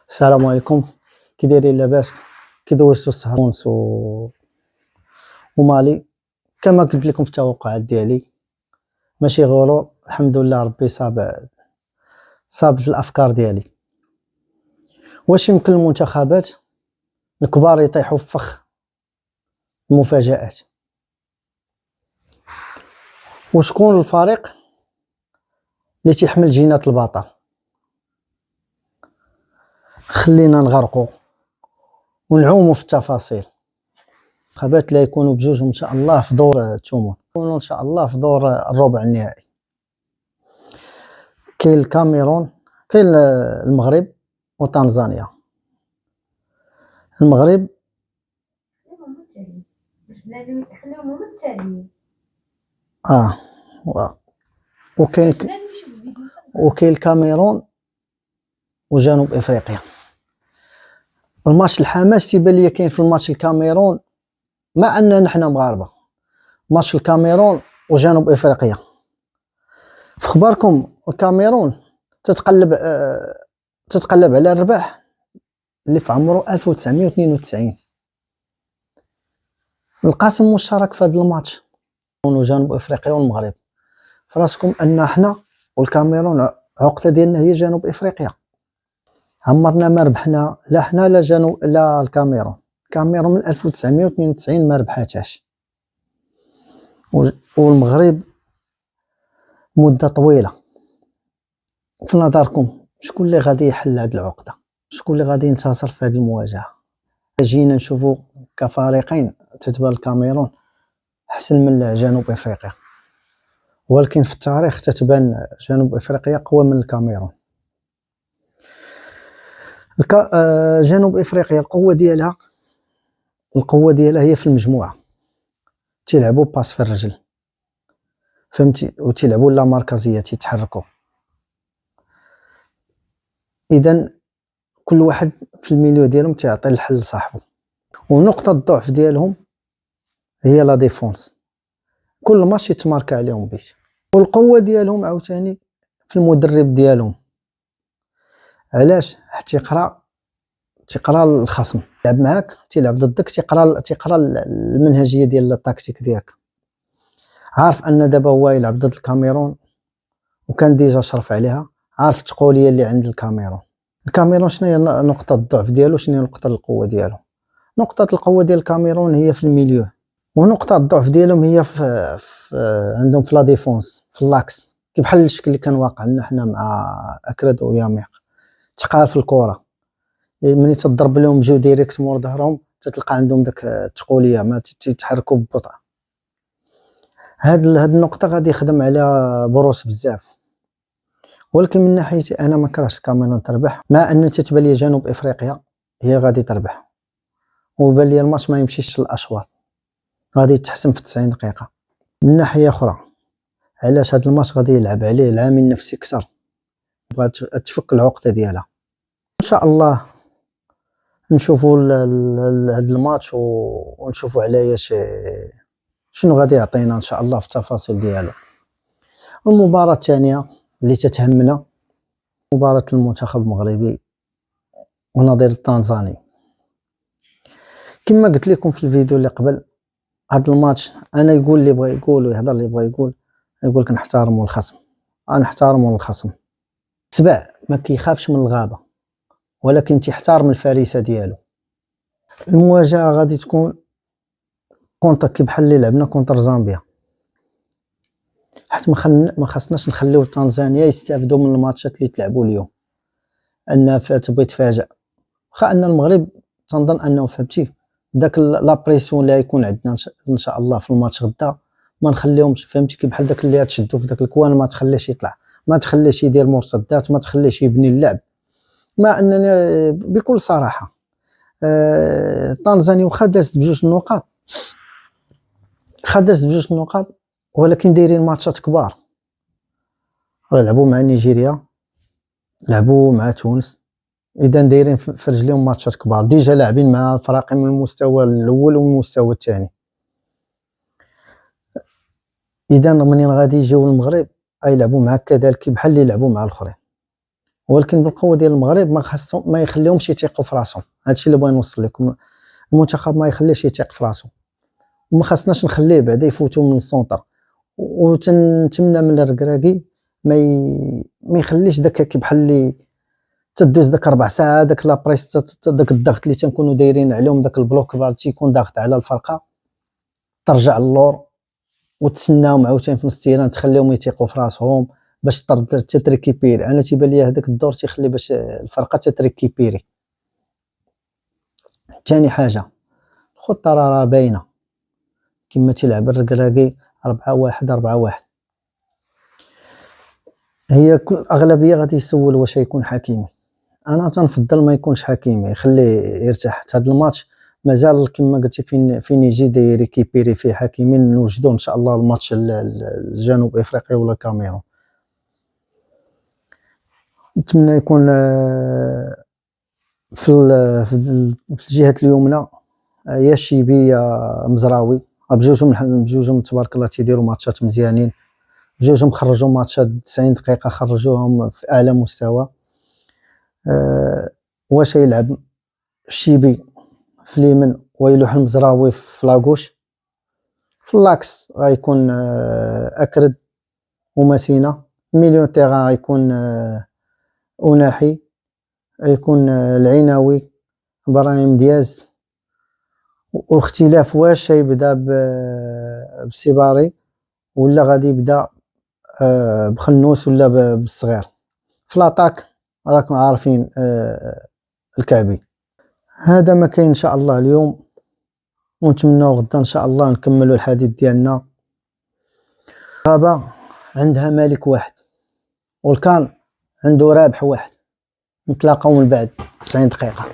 السلام عليكم. كي دايرين لاباس؟ كي دوزتوا السهر تونس ومالي؟ كما قلت لكم في التوقعات ديالي ماشي غرور، الحمد لله ربي صاب الافكار ديالي. واش يمكن المنتخبات الكبار يطيحوا في فخ المفاجآت؟ وشكون الفريق اللي تيحمل جينات البطل؟ خلينا نغرقوا ونعوموا في التفاصيل. الانتخابات لا يكونوا بجوج ان شاء الله في دور الثمن، يكونوا ان شاء الله في دور الربع النهائي. كاين الكاميرون، كاين المغرب وتنزانيا. المغرب وكاين الكاميرون وجنوب افريقيا. الماتش الحماس تيبان ليا كاين في الماتش الكاميرون، مع اننا حنا مغاربه. ماتش الكاميرون وجنوب افريقيا، في خباركم الكاميرون تتقلب على الرباح اللي في عمره 1992. القاسم مشترك في هذا الماتش وجنوب افريقيا والمغرب. فراسكم ان حنا والكاميرون عقده ديالنا هي جنوب افريقيا. عمرنا ما ربحنا لا حنا لا جنوب لا الكاميرون. الكاميرون من 1992 ما ربحاتهاش، والمغرب مده طويله. في نظركم شكون اللي غادي يحل هذه العقده؟ شكون اللي غادي ينتصر في هذه المواجهه؟ جينا نشوفوا كفريقين تتبان الكاميرون احسن من جنوب افريقيا، ولكن في التاريخ تتبان جنوب افريقيا قوى من الكاميرون. جنوب افريقيا القوه ديالها هي في المجموعه، تيلعبوا باس في الرجل، فهمتي، وتيلعبوا لا مركزيه، تيتحركوا. اذا كل واحد في الميليو ديالهم تيعطي الحل لصاحبه، ونقطه الضعف ديالهم هي لا ديفونس. كل ماتش يتماركا عليهم بيت. والقوه ديالهم عاوتاني في المدرب ديالهم. علاش؟ حتى تيقرا الخصم، يلعب معاك تيلعب ضدك، تيقرا المنهجيه ديال التكتيك ديالك. عارف ان دابا هو يلعب ضد الكاميرون وكان ديجا شرف عليها، عارف التقوليه اللي عند الكاميرون شنو هي نقطه الضعف ديالو، شنو هي نقطه القوه ديالو. نقطه القوه ديال الكاميرون هي في الميليو، ونقطه الضعف ديالهم هي عندهم في لا ديفونس، في اللاكس، كي بحال الشكل اللي كان واقع لنا حنا مع اكراد وياميق. تقال في الكره ملي تضرب لهم جو ديريكت مور ظهرهم تتلقى عندهم داك التقوليه، ما تيتحركوا ببطء. هاد النقطه غادي يخدم عليها بروس بزاف. ولكن من ناحيتي انا ما كرهتش الكاميرون تربح، مع ان تتبان لي جنوب افريقيا هي غادي تربح، وبان لي الماتش ما يمشيش للاشواط، غادي يتحسم في 90 دقيقه. من ناحيه اخرى علاش هاد الماتش غادي يلعب عليه العامل النفسي كثر، بغات تفك العقده ديالها. ان شاء الله نشوفوا هاد الماتش ونشوفوا على شنو غادي يعطينا ان شاء الله في التفاصيل ديالو. المباراه الثانيه اللي تتهمنا مباراه المنتخب المغربي ونظير التنزاني. كما قلت لكم في الفيديو اللي قبل، هذا الماتش انا يقول اللي بغى يقول ويهضر اللي بغى يقول لك نحترموا الخصم، نحترموا الخصم. السبع ما كيخافش من الغابه، ولكن تيحترم الفريسه ديالو. المواجهه غادي تكون كونتر كي بحال اللي لعبنا كونتر زامبيا، حيت ما خصناش نخليو تنزانيا يستافدوا من الماتشات اللي تلعبوا اليوم، انها تبغي تفاجئ. واخا ان المغرب تنظن انه فهمتي داك لا بريسيون اللي غيكون عندنا ان شاء الله في الماتش غدا ما نخليهمش، فهمتي، كي بحال داك اللي تشدو في داك الكوان ما تخليش يطلع، ما تخليش يدير مرتدات، ما تخليش يبني اللعب. مع انني بكل صراحه طنزانيا واخا دازت بجوج النقاط، ولكن دايرين ماتشات كبار. لعبوا مع نيجيريا، لعبوا مع تونس، اذا دايرين في رجليهم ماتشات كبار. ديجا لاعبين مع الفرق من المستوى الاول والمستوى الثاني. اذا منين غادي يجيو المغرب غيلعبوا معاك كذلك بحال اللي لعبوا مع الاخرين. ولكن بالقوه ديال المغرب ما يخليهمش يثيقوا في راسهم. هادشي اللي بغيت نوصل لكم، المنتخب ما يخليش يثيق في راسو، وما خاصناش نخليه بعدا يفوتوا من السونطر. وتنتمنى من الركراكي ما يخليش داك بحال اللي تدوز داك 4 ساعات داك لابريس، داك الضغط اللي تنكونوا دايرين عليهم، داك البلوك فال تيكون ضاغط على الفرقه، ترجع للور وتسناهم عاوتاني في نص التيران، تخليهم يثيقوا في راسهم باش تتريكيبيري. انا تيبان لي هذاك الدور تيخلي باش الفرقه تتريكيبيري. ثاني حاجه الخطه راه باينه كما تيلعب الركراكي 4-1-4-1. هي كل اغلبيه غادي يسول واش يكون حكيمي. انا تنفضل ما يكونش حكيمي، يخليه يرتاح. هذا الماتش مازال كما قلتي فين يجي ريكيبيري فيه حكيمي، نوجدوه ان شاء الله الماتش الجنوب افريقيا ولا الكاميرون. نتمنى يكون في الجهه اليمنى يا شيبي يا مزراوي، بجوجهم تبارك الله تيديروا ماتشات مزيانين، بجوجهم خرجوا ماتشات 90 دقيقه خرجوهم في اعلى مستوى. واش يلعب الشيبي في اليمين ويلوح المزراوي في لاغوش؟ في اللاكس غيكون اكرد وماسينا. مليون تيغا غيكون اوناحي، غيكون العناوي، ابراهيم دياز. والاختلاف واش يبدا بسيباري ولا غادي يبدا بخنوس ولا بالصغير. في لاطاك راكم عارفين الكعبي. هذا ما كاين ان شاء الله اليوم، ونتمنوا غدا ان شاء الله نكملوا الحديث ديالنا. غابه عندها مالك واحد والكان عنده رابح واحد. نتلاقاو من بعد 90 دقيقه.